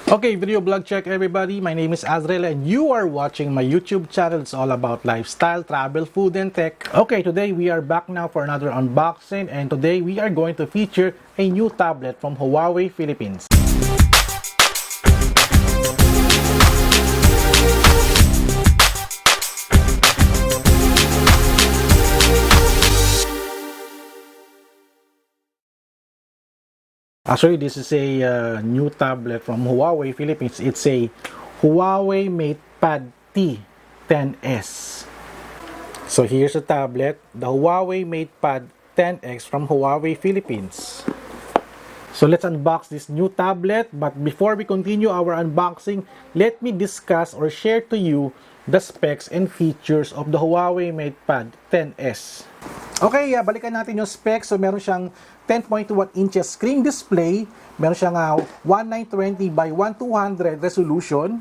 Okay, video blog check everybody. My name is Azrael and you are watching my YouTube channel. It's all about lifestyle, travel, food, and tech. Okay, today we are back now for another unboxing and today we are going to feature a new tablet from Huawei Philippines. Actually, this is a new tablet from Huawei Philippines. It's a Huawei Matepad T10s. So here's the tablet, the Huawei Matepad 10X from Huawei Philippines. So let's unbox this new tablet, but before we continue our unboxing, let me discuss or share to you the specs and features of the Huawei Matepad 10s. Okay, balikan natin yung specs. So meron siyang 10.1 inches screen display, meron siyang 1920 by 1200 resolution,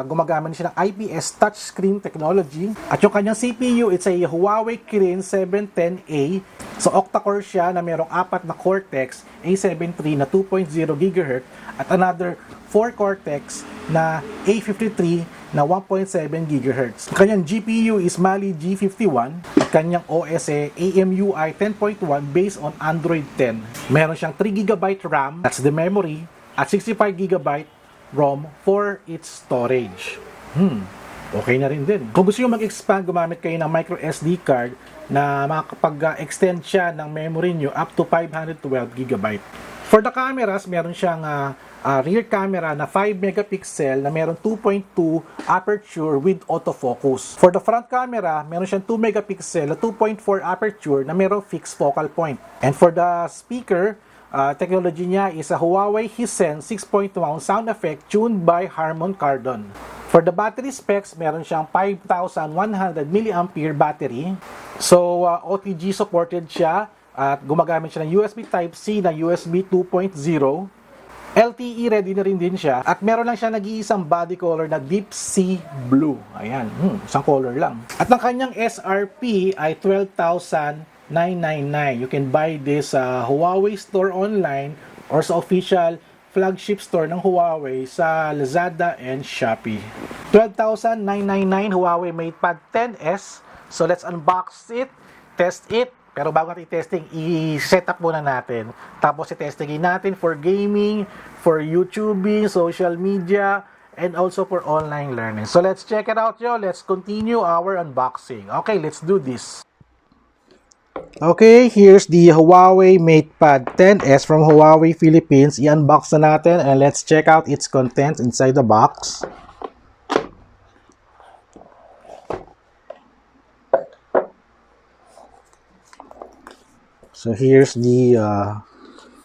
gumagamit siya ng IPS touchscreen technology, at yung kanyang CPU, it's a Huawei Kirin 710A. So octa-core siya na merong 4 na Cortex A73 na 2.0 GHz at another 4 Cortex na A53 na 1.7 GHz. Kanyang GPU is Mali G51 at kanyang OS AMUI 10.1 based on Android 10. Meron siyang 3GB RAM, that's the memory, at 65GB ROM for its storage. Okay na rin din. Kung gusto nyo mag-expand, gumamit kayo ng micro SD card na makakapag-extend siya ng memory nyo up to 512GB. For the cameras, meron siyang rear camera na 5 megapixel na meron 2.2 aperture with autofocus. For the front camera, meron siyang 2 megapixel na 2.4 aperture na meron fixed focal point. And for the speaker, technology niya is a Huawei Hisense 6.1 sound effect tuned by Harman Kardon. For the battery specs, meron siyang 5,100 mAh battery. So, OTG supported siya at gumagamit siya ng USB Type-C na USB 2.0. LTE ready na rin din siya at meron lang siya nag-iisang body color na deep sea blue. Ayan, isang color lang. At ang kanyang SRP ay 12,999. You can buy this sa Huawei store online or sa official flagship store ng Huawei sa Lazada and Shopee. 12,999 Huawei Matepad 10s. So let's unbox it, test it. Pero bago natin i-testing, i-set up muna natin. Tapos i-testingin natin for gaming, for YouTubing, social media, and also for online learning. So let's check it out, yo. Let's continue our unboxing. Okay, let's do this. Okay, here's the Huawei Matepad 10s from Huawei Philippines. I-unbox na natin and let's check out its contents inside the box. So here's the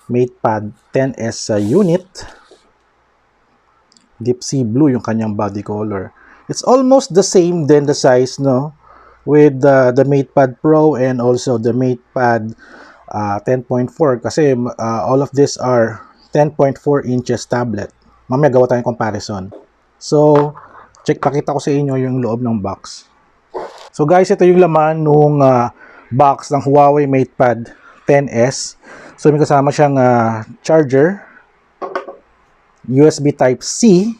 Matepad 10s unit. Deep sea blue yung kanyang body color. It's almost the same then the size, no? With the Matepad Pro and also the Matepad 10.4 kasi all of these are 10.4 inches tablet. Mamaya gawa tayong comparison. So, pakita ko sa inyo yung loob ng box. So guys, ito yung laman nung box ng Huawei Matepad 10s. So may kasama siyang charger, USB Type-C,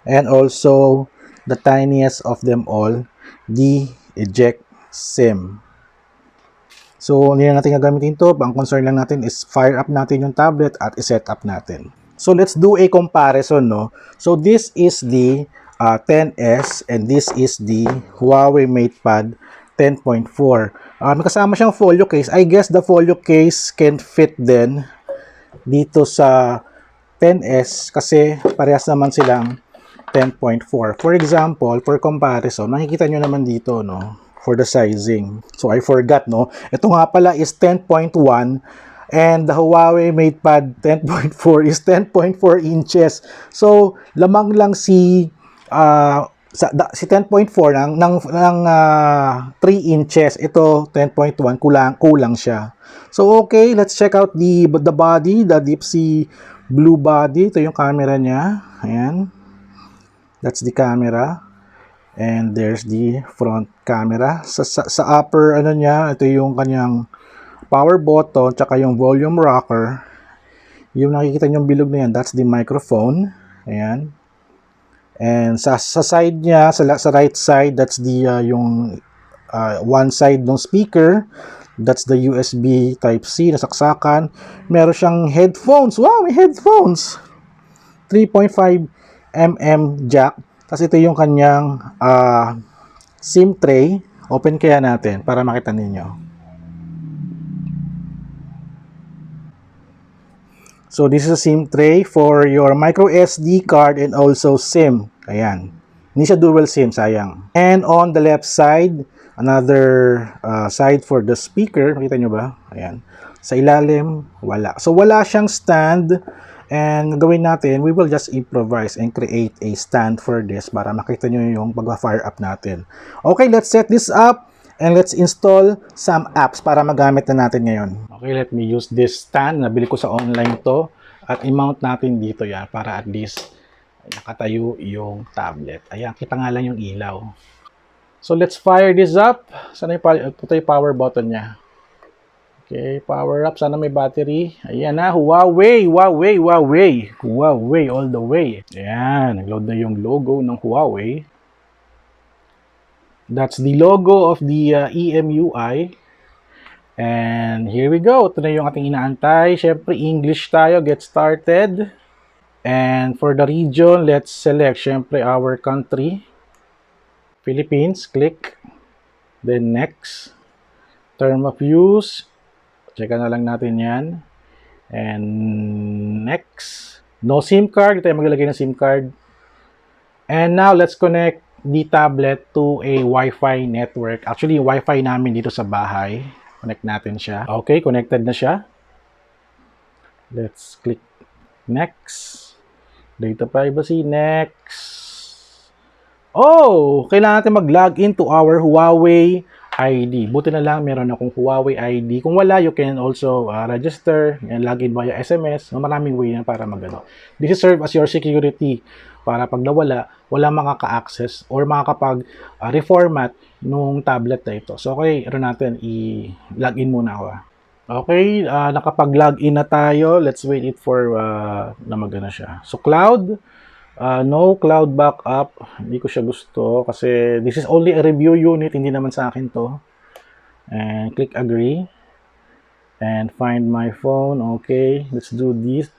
and also the tiniest of them all, the eject SIM. So hindi na natin gagamitin ito. Ang concern lang natin is fire up natin yung tablet at i-set up natin. So let's do a comparison, no? So this is the 10s and this is the Huawei Matepad 10.4. May kasama siyang folio case. I guess the folio case can fit din dito sa 10s kasi parehas naman silang 10.4. For example, for comparison, makikita nyo naman dito, no, for the sizing. So I forgot, no. Ito nga pala is 10.1 and the Huawei Matepad 10.4 is 10.4 inches. So lamang lang si 10.4 ng 3 inches. Ito 10.1 kulang siya. So okay, let's check out the body, the deep sea blue body. Ito yung camera niya. Ayan. That's the camera. And there's the front camera. Sa upper niya, ito yung kanyang power button tsaka yung volume rocker. Yung nakikita nyong bilog na yan, that's the microphone. Ayan. And sa side niya, sa right side, that's the yung one side ng speaker. That's the USB Type-C na saksakan. Meron siyang headphones. Wow, may headphones! 3.5mm jack. Tapos ito yung kanyang SIM tray. Open kaya natin para makita ninyo. So this is a SIM tray for your micro SD card and also SIM. Ayan. Hindi siya dual SIM, sayang. And on the left side, another side for the speaker. Makita nyo ba? Ayan. Sa ilalim, wala. So wala siyang stand. And gawin natin, we will just improvise and create a stand for this para makita nyo yung pag-fire up natin. Okay, let's set this up. And let's install some apps para magamit na natin ngayon. Okay, let me use this stand. Nabili ko sa online to. At i-mount natin dito yan para at least nakatayo yung tablet. Ayan, kita nga lang yung ilaw. So let's fire this up. Sana yung power button niya. Okay, power up. Sana may battery. Ayan na, Huawei all the way. Ayan, nag-load na yung logo ng Huawei. That's the logo of the EMUI. And here we go. Ito na yung ating inaantay. Siyempre, English tayo. Get started. And for the region, let's select, siyempre, our country. Philippines. Click. Then next. Term of use. Checka na lang natin yan. And next. No SIM card. Ito yung maglalagay ng SIM card. And now, let's connect the tablet to a Wi-Fi network. Actually, yung Wi-Fi namin dito sa bahay. Connect natin siya. Okay, connected na siya. Let's click next. Data privacy, next. Oh, kailangan natin mag-login to our Huawei ID. Buti na lang meron akong Huawei ID. Kung wala, you can also register and login via SMS. Maraming way yan para magano. This is serve as your security para pag nawala, wala makaka-access or makakapag-reformat nung tablet na ito. So, okay, natin, i-login muna ako. Okay, nakapag-login na tayo. Let's wait it for na magana siya. So, cloud, no cloud backup. Hindi ko siya gusto kasi this is only a review unit. Hindi naman sa akin to. And click agree. And find my phone. Okay, let's do this.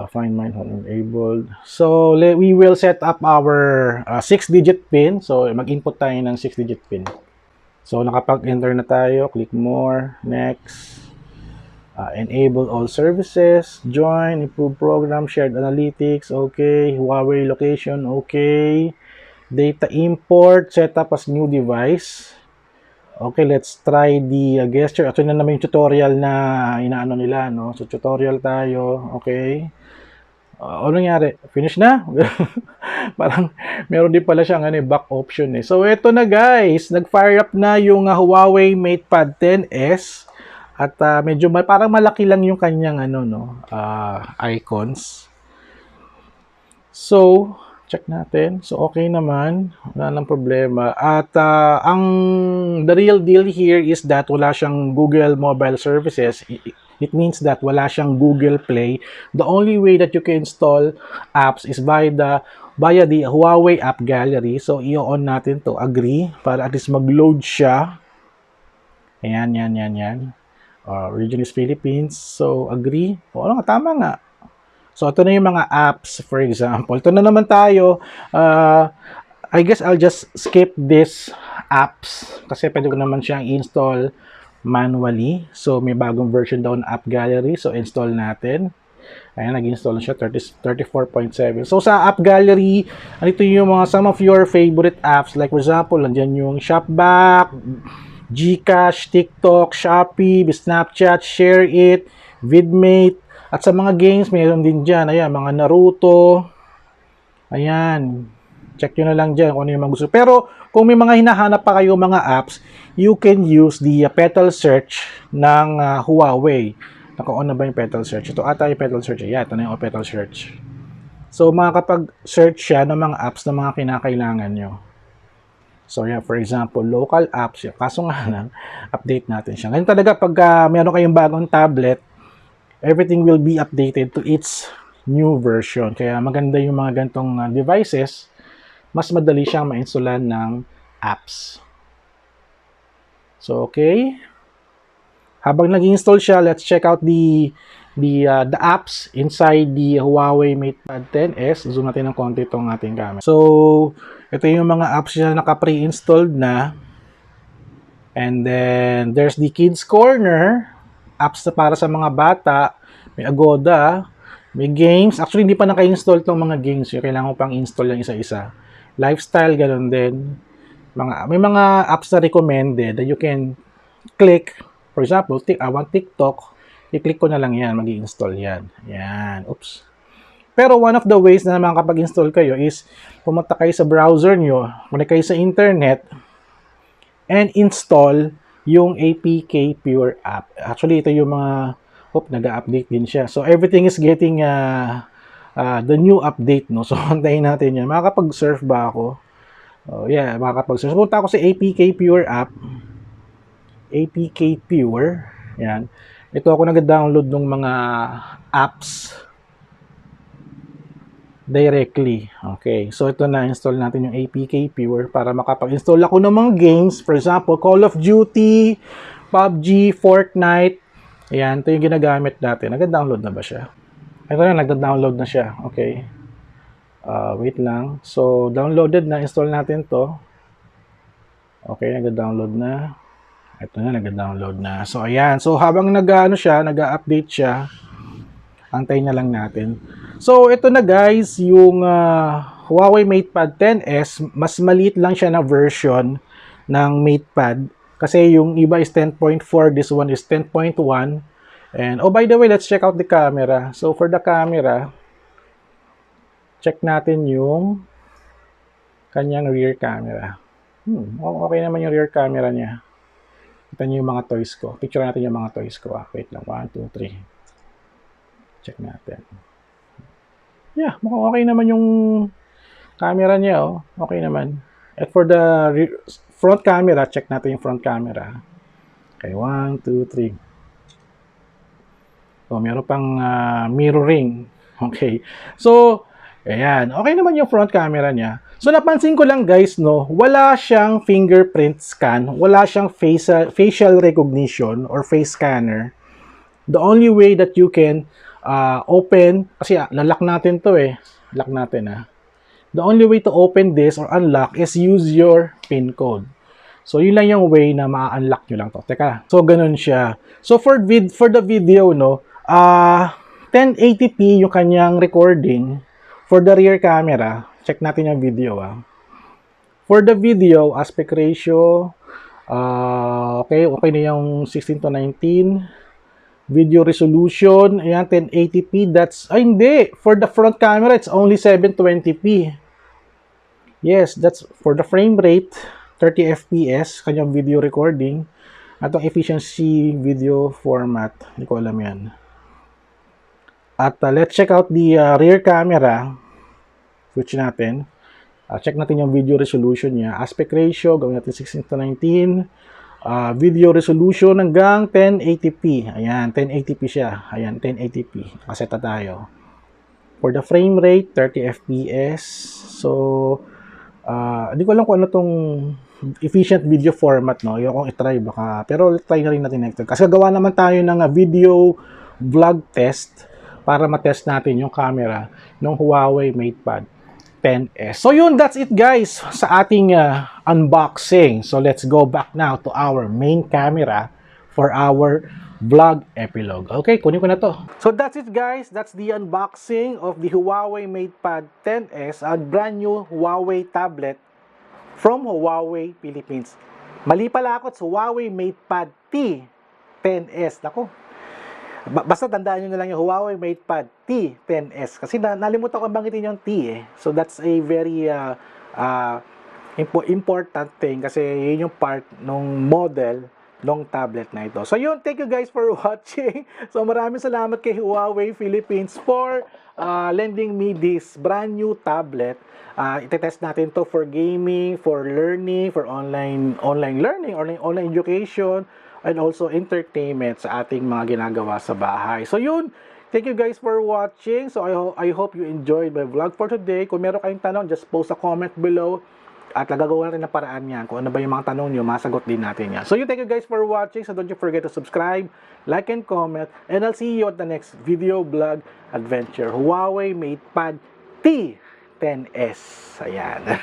Find my phone enabled. So, we will set up our 6-digit PIN. So, mag-input tayo ng 6-digit PIN. So, nakapag-enter na tayo. Click more. Next. Enable all services. Join. Improve program. Shared analytics. Okay. Huawei location. Okay. Data import. Set up as new device. Okay, let's try the gesture. Ito na naman yung tutorial na inaano nila, no? So, tutorial tayo. Okay. Ano nangyari? Finish na? Parang meron din pala siyang back option eh. So, ito na guys. Nag-fire up na yung Huawei Matepad 10S. At medyo parang malaki lang yung kanyang icons. So, check natin. So, okay naman. Wala nang problema. At the real deal here is that wala siyang Google Mobile Services. It means that wala siyang Google Play. The only way that you can install apps is via the Huawei App Gallery. So, i-on natin to. Agree. Para at least mag-load siya. Ayan, yan. Region is Philippines. So, agree. O, tama nga. So, ito na yung mga apps, for example. Ito na naman tayo. I guess I'll just skip this apps kasi pwede ko naman siyang install manually. So, may bagong version daw ng App Gallery. So, install natin. Ayan, nag-install na siya. 34.7. So, sa App Gallery, ito yung some of your favorite apps. Like, for example, nandiyan yung Shopback, Gcash, TikTok, Shopee, Snapchat, Share It, Vidmate. At sa mga games, mayroon din dyan. Ayan, mga Naruto. Ayan. Check nyo na lang dyan kung ano yung mga gusto. Pero, kung may mga hinahanap pa kayo mga apps, you can use the petal search ng Huawei. Naka-on na ba yung petal search? Ito ata yung petal search. Ayan, ito na yung petal search. So, makakapag-search siya ng mga apps na mga kinakailangan nyo. So, yeah, for example, local apps. Kaso nga lang, update natin siya. Ngayon talaga, pag meron kayong bagong tablet, everything will be updated to its new version. Kaya maganda yung mga gantong devices, mas madali siyang ma-installan ng apps. So, okay. Habang nag-install siya, let's check out the apps inside the Huawei Matepad 10s. Zoom natin ng konti itong ating camera. So, ito yung mga apps na naka-pre-installed na. And then, there's the Kids Corner. Apps na para sa mga bata. May Agoda. May games. Actually, hindi pa naka-install itong mga games. Yung kailangan ko pang install yung isa-isa. Lifestyle, ganun din. May mga apps na recommended that you can click. For example, I want TikTok. I-click ko na lang yan. Mag-i-install yan. Yan. Oops. Pero one of the ways na makakapag-install kayo is pumunta kayo sa browser nyo, connect kayo sa internet, and install yung APK Pure app. Actually, ito yung mga, nag-update din siya. So, everything is getting the new update, no? So, antayin natin yan. Makakapag-surf ba ako? Oh, yeah, makakapag-surf. Punta ako sa APK Pure app. APK Pure. Yan. Ito ako nag-download ng mga apps directly. Okay. So, ito na. Install natin yung APK Pure para makapag-install ako ng mga games. For example, Call of Duty, PUBG, Fortnite. Ayan. Ito yung ginagamit natin. Nag-download na ba siya? Ito na. Nag-download na siya. Okay. Wait lang. So, downloaded na. Install natin to. Okay. Nag-download na. Ito na, nag-download na. So, ayan. So, habang nag-update siya, antayin na lang natin. So, ito na guys, yung Huawei Matepad 10s, mas maliit lang siya na version ng Matepad. Kasi yung iba is 10.4, this one is 10.1. And, oh, by the way, let's check out the camera. So, for the camera, check natin yung kanyang rear camera. Okay naman yung rear camera niya. Kita niyo yung mga toys ko. Picture natin yung mga toys ko. Wait lang. 1, 2, 3. Check natin. Yeah, mukhang okay naman yung camera niya. Oh. Okay naman. At for the front camera, check natin yung front camera. Okay, 1, 2, 3. So, meron pang mirroring. Okay. So, ayan. Okay naman yung front camera niya. So, napansin ko lang guys, no, wala siyang fingerprint scan, wala siyang facial recognition or face scanner. The only way that you can open, kasi lalak natin to lock natin The only way to open this or unlock is use your PIN code. So, yun lang yung way na ma-unlock nyo lang to. Teka, so ganun siya. So, for the video, no, 1080p yung kanyang recording. For the rear camera, check natin yung video. For the video, aspect ratio, okay na yung 16:19. Video resolution, ayan, 1080p. Hindi. For the front camera, it's only 720p. Yes, that's for the frame rate, 30 FPS, kanyang video recording. Atong efficiency video format, hindi ko alam yan. At let's check out the rear camera. Switch natin. Check natin yung video resolution niya. Aspect ratio, gawin natin 16:19. Video resolution hanggang 1080p. Ayan, 1080p siya. Ayan, 1080p. Nakaseta tayo. For the frame rate, 30 FPS. So, hindi ko alam kung ano tong efficient video format, no? Yung kong itry baka. Pero try na rin natin next time. Kasi gawa naman tayo ng video vlog test para matest natin yung camera ng Huawei Matepad 10s. So yun, that's it guys sa ating unboxing. So let's go back now to our main camera for our vlog epilogue. Okay, kunin ko na to. So that's it guys. That's the unboxing of the Huawei Matepad 10s, a brand new Huawei tablet from Huawei Philippines. Mali pala ako, it's Huawei Matepad T 10s. Nako. Basta tandaan nyo na lang yung Huawei Matepad T10s. Kasi nalimutan ko banggitin yung T So that's a very important thing kasi yun yung part ng model ng tablet na ito. So yun, thank you guys for watching. So maraming salamat kay Huawei Philippines for lending me this brand new tablet. Itetest natin to for gaming, for learning, for online learning, online education, and also entertainment sa ating mga ginagawa sa bahay. So yun, thank you guys for watching. So I hope you enjoyed my vlog for today. Kung meron kayong tanong, just post a comment below. At nagagawa natin ng paraan yan. Kung ano ba yung mga tanong nyo, masagot din natin yan. So yun, thank you guys for watching. So don't you forget to subscribe, like, and comment. And I'll see you at the next video, vlog, adventure. Huawei Matepad T10s. Ayan.